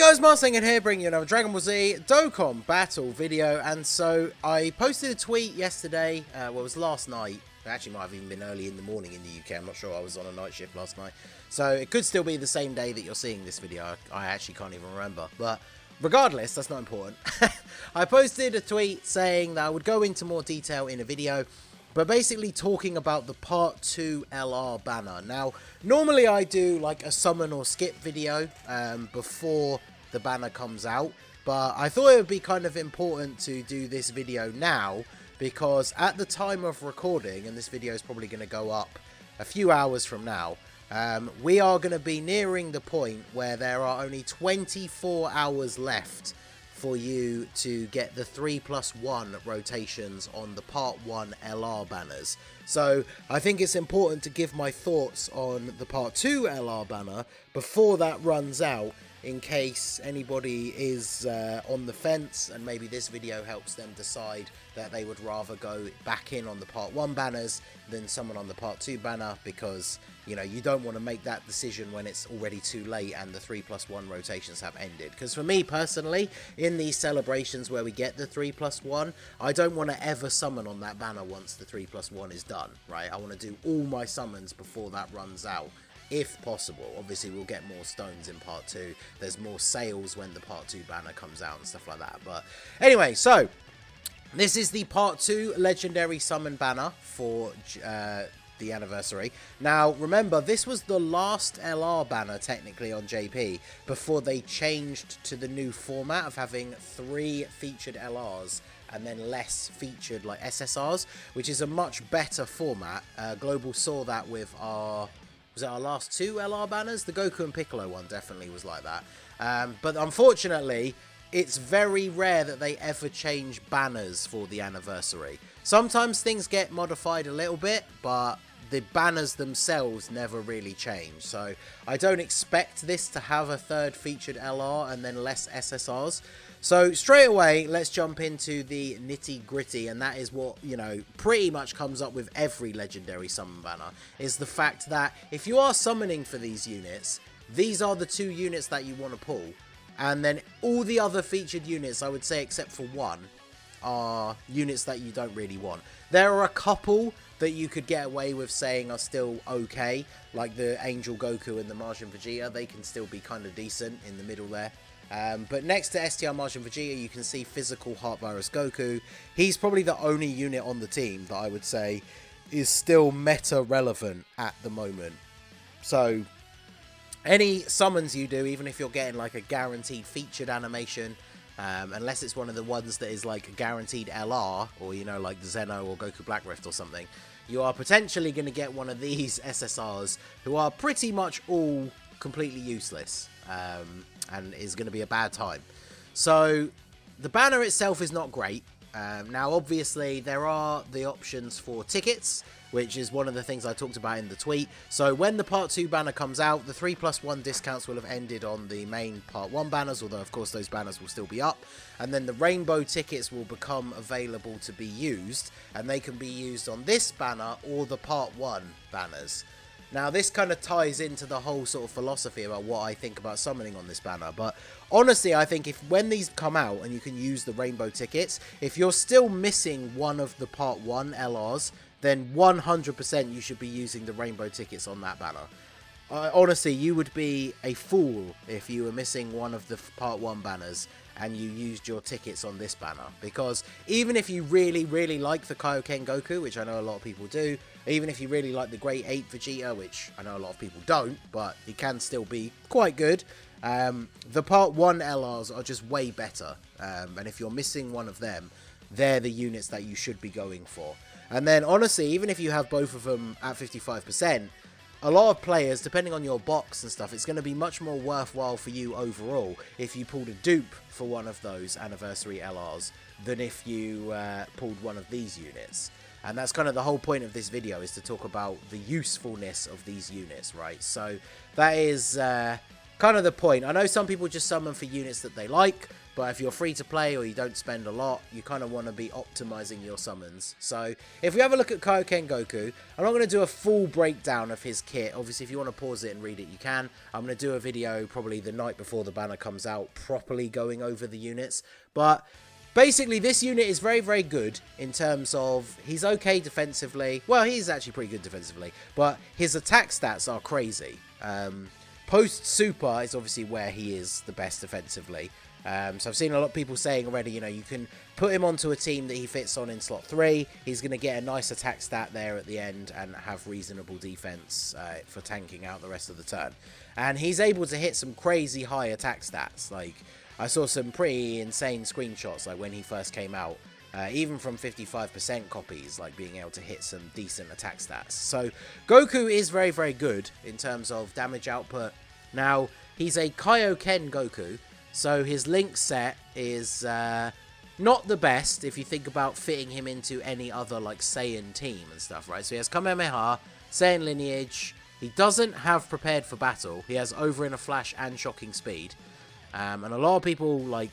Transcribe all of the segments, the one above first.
guys, Marsing here, bringing you another Dragon Ball Z Dokkan battle video. And so I posted a tweet yesterday, well, it was last night. It actually might have even been early in the morning in the UK. I'm not sure. I was on a night shift last night, so it could still be the same day that you're seeing this video. I actually can't even remember, but regardless, that's not important. I posted a tweet saying that I would go into more detail in a video, but basically talking about the Part 2 LR banner. Now, normally I do like a summon or skip video before the banner comes out, but I thought it would be kind of important to do this video now, because at the time of recording, and this video is probably going to go up a few hours from now, we are going to be nearing the point where there are only 24 hours left for you to get the 3+1 rotations on the Part 1 LR banners. So I think it's important to give my thoughts on the Part 2 LR banner before that runs out, in case anybody is on the fence, and maybe this video helps them decide that they would rather go back in on the Part 1 banners than someone on the Part 2 banner, because, you know, you don't want to make that decision when it's already too late and the 3+1 rotations have ended. Because for me personally, in these celebrations where we get the 3+1, I don't want to ever summon on that banner once the 3+1 is done, right? I want to do all my summons before that runs out, if possible. Obviously, we'll get more stones in Part 2. There's more sales when the Part 2 banner comes out and stuff like that. But anyway, so this is the Part 2 Legendary Summon banner for the anniversary. Now, remember, this was the last LR banner, technically, on JP, before they changed to the new format of having 3 featured LRs and then less featured, like, SSRs, which is a much better format. Global saw that with our... Was it our last 2 LR banners? The Goku and Piccolo one definitely was like that. But unfortunately, it's very rare that they ever change banners for the anniversary. Sometimes things get modified a little bit, but the banners themselves never really change. So I don't expect this to have a 3rd featured LR and then less SSRs. So straight away, let's jump into the nitty gritty, and that is what, you know, pretty much comes up with every legendary summon banner, is the fact that if you are summoning for these units, these are the 2 units that you want to pull, and then all the other featured units, I would say except for 1, are units that you don't really want. There are a couple that you could get away with saying are still okay, like the Angel Goku and the Martian Vegeta. They can still be kind of decent in the middle there. But next to STR Martian Vegeta, you can see Physical Heart Virus Goku. He's probably the only unit on the team that I would say is still meta relevant at the moment. So any summons you do, even if you're getting like a guaranteed featured animation, unless it's one of the ones that is like a guaranteed LR, or, you know, like Zeno or Goku Black Rift or something, you are potentially going to get one of these SSRs who are pretty much all completely useless. And is going to be a bad time. So the banner itself is not great. Now, obviously, there are the options for tickets, which is one of the things I talked about in the tweet. So when the Part 2 banner comes out, the 3+1 discounts will have ended on the main Part 1 banners, although, of course, those banners will still be up. And then the rainbow tickets will become available to be used, and they can be used on this banner or the Part 1 banners. Now, this kind of ties into the whole sort of philosophy about what I think about summoning on this banner. But honestly, I think when these come out and you can use the rainbow tickets, if you're still missing one of the Part 1 LRs, then 100% you should be using the rainbow tickets on that banner. Honestly, you would be a fool if you were missing one of the Part 1 banners and you used your tickets on this banner. Because even if you really, really like the Kaioken Goku, which I know a lot of people do, even if you really like the Great 8 Vegeta, which I know a lot of people don't, but he can still be quite good, the Part 1 LRs are just way better. And if you're missing one of them, they're the units that you should be going for. And then, honestly, even if you have both of them at 55%, a lot of players, depending on your box and stuff, it's going to be much more worthwhile for you overall if you pulled a dupe for one of those anniversary LRs than if you pulled one of these units. And that's kind of the whole point of this video, is to talk about the usefulness of these units, right? So that is kind of the point. I know some people just summon for units that they like, but if you're free to play or you don't spend a lot, you kind of want to be optimizing your summons. So if we have a look at Kaioken Goku, I'm not going to do a full breakdown of his kit. Obviously, if you want to pause it and read it, you can. I'm going to do a video probably the night before the banner comes out, properly going over the units. But basically, this unit is very, very good in terms of he's okay defensively. Well, he's actually pretty good defensively, but his attack stats are crazy. Post Super is obviously where he is the best defensively. So I've seen a lot of people saying already, you know, you can put him onto a team that he fits on in slot 3. He's going to get a nice attack stat there at the end and have reasonable defense for tanking out the rest of the turn. And he's able to hit some crazy high attack stats. Like, I saw some pretty insane screenshots, like when he first came out, even from 55% copies, like being able to hit some decent attack stats. So Goku is very, very good in terms of damage output. Now, he's a Kaioken Goku, so his link set is not the best if you think about fitting him into any other like Saiyan team and stuff, right? So he has Kamehameha, Saiyan lineage. He doesn't have prepared for battle. He has over in a flash and shocking speed. And a lot of people like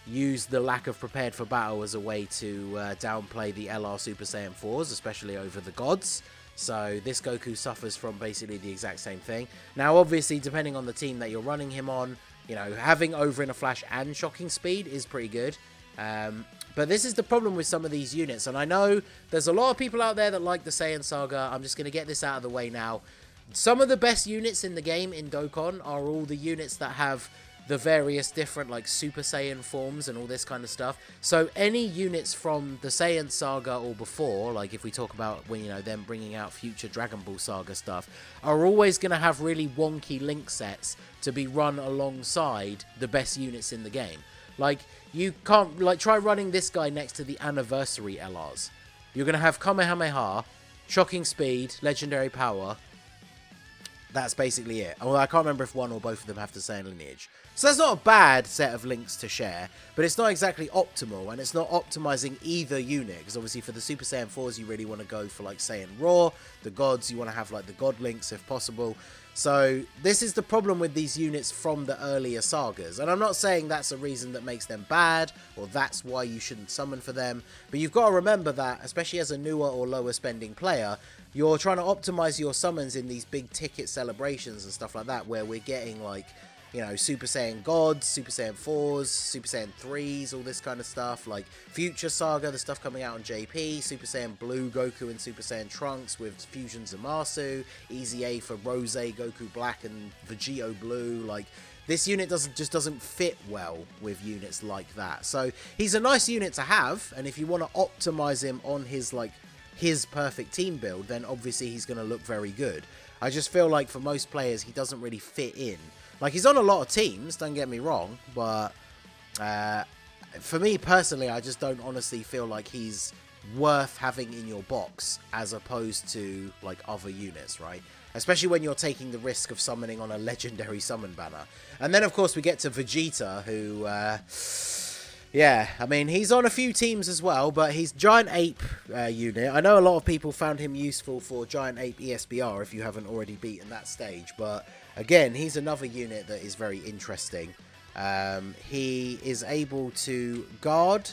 use the lack of prepared for battle as a way to downplay the LR Super Saiyan 4s, especially over the gods. So this Goku suffers from basically the exact same thing. Now, obviously, depending on the team that you're running him on, you know, having over in a flash and shocking speed is pretty good. But this is the problem with some of these units. And I know there's a lot of people out there that like the Saiyan Saga. I'm just going to get this out of the way now. Some of the best units in the game in Dokkan are all the units that have the various different like Super Saiyan forms and all this kind of stuff. So any units from the Saiyan Saga or before, like if we talk about when, you know, them bringing out future Dragon Ball Saga stuff, are always going to have really wonky link sets to be run alongside the best units in the game. Like, you can't, like, try running this guy next to the Anniversary LRs. You're going to have Kamehameha, Shocking Speed, Legendary Power. That's basically it. Well, I can't remember if one or both of them have the same lineage. So that's not a bad set of links to share, but it's not exactly optimal, and it's not optimizing either unit, because obviously for the Super Saiyan 4s, you really want to go for like Saiyan Raw. The gods, you want to have like the god links if possible. So this is the problem with these units from the earlier sagas. And I'm not saying that's a reason that makes them bad, or that's why you shouldn't summon for them. But you've got to remember that, especially as a newer or lower spending player, you're trying to optimize your summons in these big ticket celebrations and stuff like that, where we're getting like, you know, Super Saiyan Gods, Super Saiyan 4s, Super Saiyan 3s, all this kind of stuff, like Future Saga, the stuff coming out on JP, Super Saiyan Blue Goku and Super Saiyan Trunks with Fusion Zamasu, Easy A for Rose, Goku Black and Vegeta Blue. Like, this unit just doesn't fit well with units like that. So he's a nice unit to have, and if you want to optimize him on his like his perfect team build, then obviously he's going to look very good. I just feel like for most players, he doesn't really fit in. Like, he's on a lot of teams, don't get me wrong, but for me personally, I just don't honestly feel like he's worth having in your box as opposed to like other units, right? Especially when you're taking the risk of summoning on a legendary summon banner. And then of course we get to Vegeta, who yeah, I mean, he's on a few teams as well, but he's Giant Ape unit. I know a lot of people found him useful for Giant Ape ESBR if you haven't already beaten that stage, but again, he's another unit that is very interesting. He is able to guard.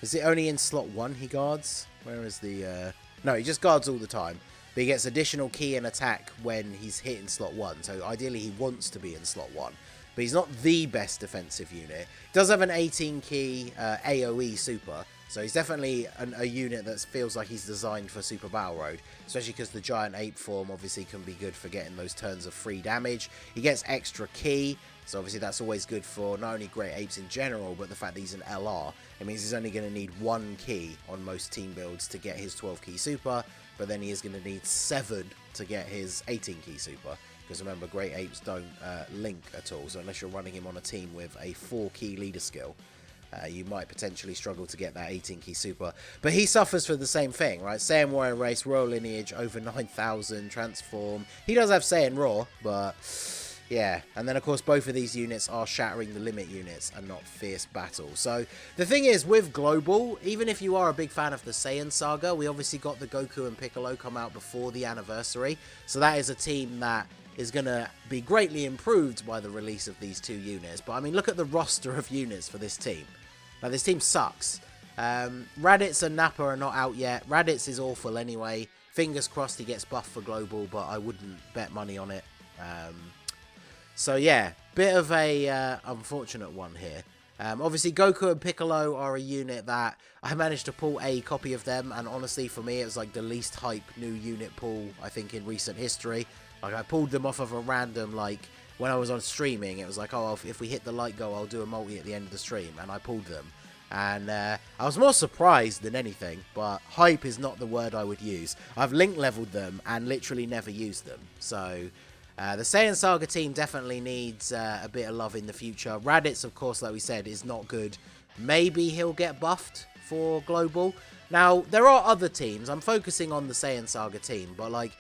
Is it only in slot 1 he guards? Where is the... No, he just guards all the time. But he gets additional key and attack when he's hit in slot 1. So ideally he wants to be in slot 1. But he's not the best defensive unit. He does have an 18 key AoE super. So he's definitely a unit that feels like he's designed for Super Battle Road. Especially because the Giant Ape form obviously can be good for getting those turns of free damage. He gets extra key. So obviously that's always good for not only Great Apes in general, but the fact that he's an LR. It means he's only going to need 1 key on most team builds to get his 12 key super. But then he is going to need 7 to get his 18 key super. Because remember, Great Apes don't link at all. So unless you're running him on a team with a 4 key leader skill, you might potentially struggle to get that 18 key super. But he suffers for the same thing, right? Saiyan Warrior Race, Royal Lineage, over 9,000, Transform. He does have Saiyan Raw, but yeah. And then, of course, both of these units are Shattering the Limit units and not Fierce Battle. So the thing is, with Global, even if you are a big fan of the Saiyan Saga, we obviously got the Goku and Piccolo come out before the anniversary. So that is a team that is going to be greatly improved by the release of these 2 units. But I mean, look at the roster of units for this team. Like, this team sucks. Raditz and Nappa are not out yet. Raditz is awful anyway. Fingers crossed he gets buffed for global, but I wouldn't bet money on it. So yeah, bit of a unfortunate one here. Obviously, Goku and Piccolo are a unit that I managed to pull a copy of them, and honestly, for me, it was like the least hype new unit pull, I think, in recent history. Like, I pulled them off of a random, like, when I was on streaming, it was like, oh, if we hit the like goal, I'll do a multi at the end of the stream, and I pulled them. And I was more surprised than anything, but hype is not the word I would use. I've link leveled them and literally never used them. So the Saiyan Saga team definitely needs a bit of love in the future. Raditz, of course, like we said, is not good. Maybe he'll get buffed for global. Now, there are other teams. I'm focusing on the Saiyan Saga team, but like,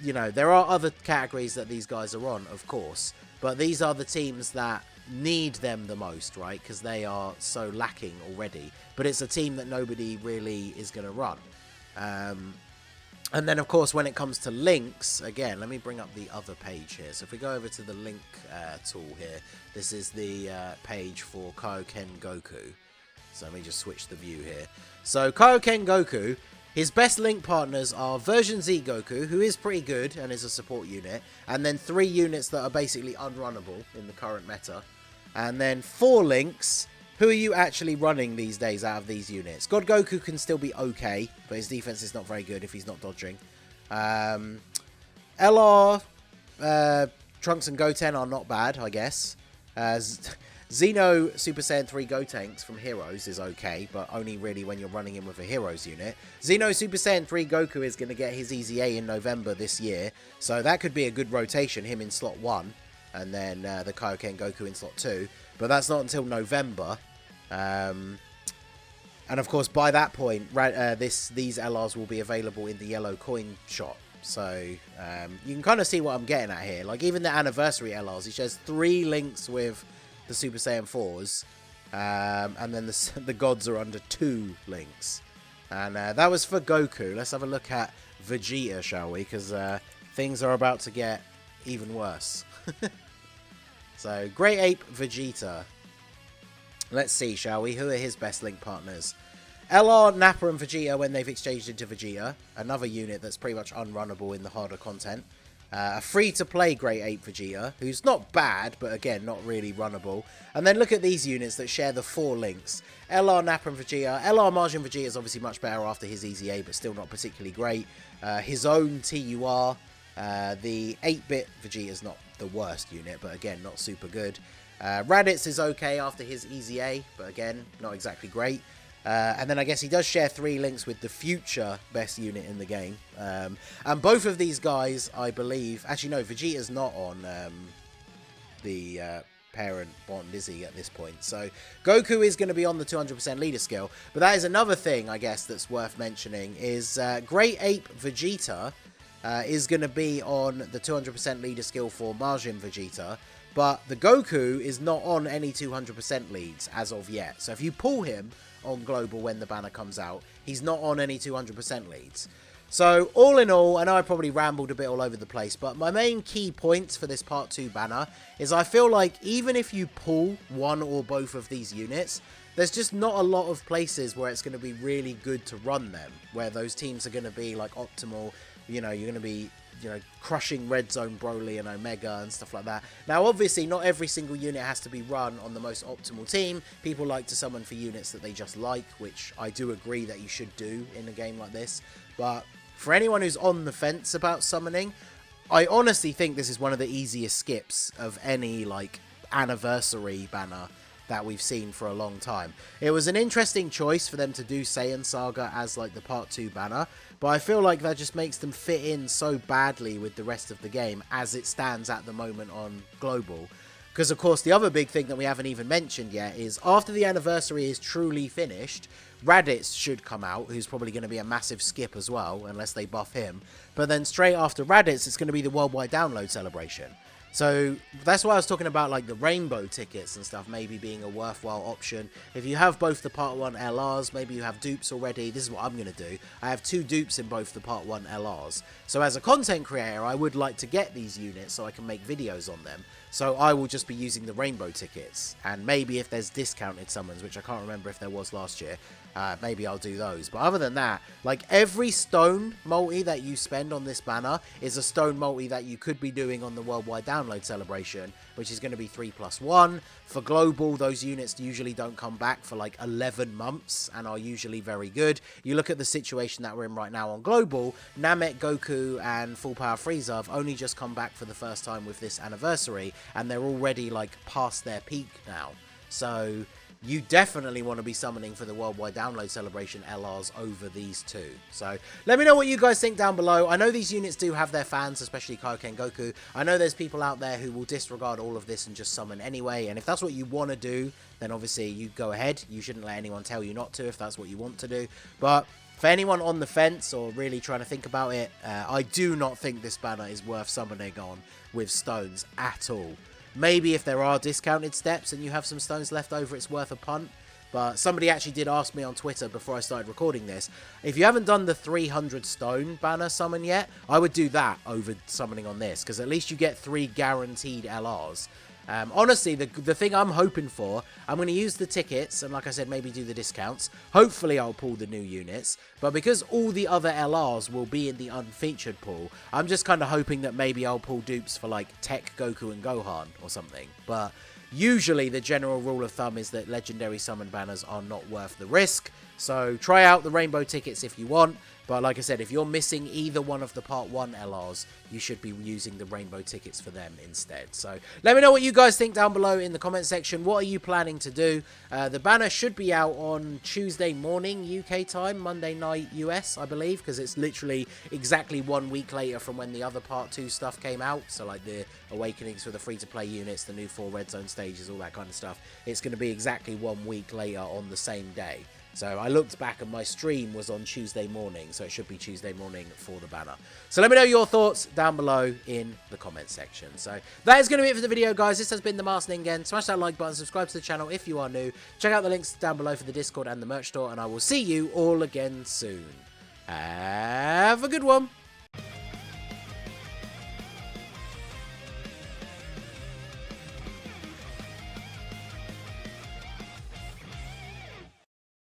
you know, there are other categories that these guys are on, of course. But these are the teams that need them the most, right? Because they are so lacking already. But it's a team that nobody really is going to run. And then, of course, when it comes to links, again, let me bring up the other page here. So if we go over to the link tool here, this is the page for Kaioken Goku. So let me just switch the view here. So Kaioken Goku, his best link partners are Version Z Goku, who is pretty good and is a support unit, and then 3 units that are basically unrunnable in the current meta. And then 4 links. Who are you actually running these days out of these units? God Goku can still be okay, but his defense is not very good if he's not dodging. LR, Trunks and Goten are not bad, I guess. Xeno Super Saiyan 3 Gotenks from Heroes is okay, but only really when you're running him with a Heroes unit. Xeno Super Saiyan 3 Goku is going to get his Easy A in November this year, so that could be a good rotation, him in slot 1, and then the Kaioken Goku in slot 2. But that's not until November. And of course, by that point, these LRs will be available in the yellow coin shop. So you can kind of see what I'm getting at here. Like, even the anniversary LRs, it shows 3 links with the Super Saiyan 4s, and then the gods are under 2 links. And that was for Goku. Let's have a look at Vegeta, shall we? Because things are about to get even worse. So, Great Ape Vegeta. Let's see, shall we? Who are his best link partners? LR, Nappa, and Vegeta when they've exchanged into Vegeta. Another unit that's pretty much unrunnable in the harder content. A free-to-play Great Ape Vegeta, who's not bad, but again, not really runnable. And then look at these units that share the 4 links. LR, Nappa, and Vegeta. LR Margin Vegeta is obviously much better after his Easy A, but still not particularly great. His own TUR. The 8-bit Vegeta is not the worst unit, but again, not super good. Raditz is okay after his Easy A, but again, not exactly great. And then I guess he does share 3 links with the future best unit in the game. And both of these guys, I believe... Actually, no, Vegeta's not on the parent bond, is he, at this point? So Goku is going to be on the 200% leader skill. But that is another thing, I guess, that's worth mentioning, is Great Ape Vegeta is going to be on the 200% leader skill for Majin Vegeta. But the Goku is not on any 200% leads as of yet. So if you pull him on Global when the banner comes out, he's not on any 200% leads. So all in all, I know I probably rambled a bit all over the place, but my main key points for this Part 2 banner is I feel like even if you pull one or both of these units, there's just not a lot of places where it's going to be really good to run them, where those teams are going to be like optimal. You know, you're going to be, you know, crushing Red Zone Broly and Omega and stuff like that. Now, obviously, not every single unit has to be run on the most optimal team. People like to summon for units that they just like, which I do agree that you should do in a game like this. But for anyone who's on the fence about summoning, I honestly think this is one of the easiest skips of any, like, anniversary banner that we've seen for a long time. It was an interesting choice for them to do Saiyan Saga as like the Part 2 banner, but I feel like that just makes them fit in so badly with the rest of the game as it stands at the moment on Global. Because of course the other big thing that we haven't even mentioned yet is after the anniversary is truly finished, Raditz should come out, who's probably going to be a massive skip as well, unless they buff him. But then straight after Raditz, it's going to be the worldwide download celebration. So that's why I was talking about like the rainbow tickets and stuff maybe being a worthwhile option. If you have both the Part 1 LRs, maybe you have dupes already. This is what I'm going to do. I have 2 dupes in both the Part 1 LRs. So as a content creator, I would like to get these units so I can make videos on them. So I will just be using the rainbow tickets. And maybe if there's discounted summons, which I can't remember if there was last year, maybe I'll do those. But other than that, like every stone multi that you spend on this banner is a stone multi that you could be doing on the worldwide download celebration, which is going to be 3+1. For global, those units usually don't come back for like 11 months and are usually very good. You look at the situation that we're in right now on global, Namek, Goku and Full Power Frieza have only just come back for the first time with this anniversary, and they're already like past their peak now. So you definitely want to be summoning for the worldwide download celebration LRs over these two. So let me know what you guys think down below. I know these units do have their fans, especially Kaioken Goku. I know there's people out there who will disregard all of this and just summon anyway. And if that's what you want to do, then obviously you go ahead. You shouldn't let anyone tell you not to if that's what you want to do. But for anyone on the fence or really trying to think about it, I do not think this banner is worth summoning on with stones at all. Maybe if there are discounted steps and you have some stones left over, it's worth a punt. But somebody actually did ask me on Twitter before I started recording this, if you haven't done the 300 stone banner summon yet, I would do that over summoning on this, because at least you get 3 guaranteed LRs. Honestly, the thing I'm hoping for, I'm going to use the tickets, and like I said, maybe do the discounts. Hopefully, I'll pull the new units. But because all the other LRs will be in the unfeatured pool, I'm just kind of hoping that maybe I'll pull dupes for, like, Tech, Goku, and Gohan or something. But usually, the general rule of thumb is that legendary summon banners are not worth the risk. So, try out the rainbow tickets if you want. But like I said, if you're missing either one of the Part 1 LRs, you should be using the rainbow tickets for them instead. So let me know what you guys think down below in the comment section. What are you planning to do? The banner should be out on Tuesday morning UK time, Monday night US, I believe, because it's literally exactly 1 week later from when the other Part 2 stuff came out. So like the awakenings for the free-to-play units, the new 4 red zone stages, all that kind of stuff. It's going to be exactly 1 week later on the same day. So I looked back and my stream was on Tuesday morning, so it should be Tuesday morning for the banner. So let me know your thoughts down below in the comments section. So that is going to be it for the video, guys. This has been the Masked Ningen. Smash that like button, subscribe to the channel if you are new. Check out the links down below for the Discord and the merch store, and I will see you all again soon. Have a good one.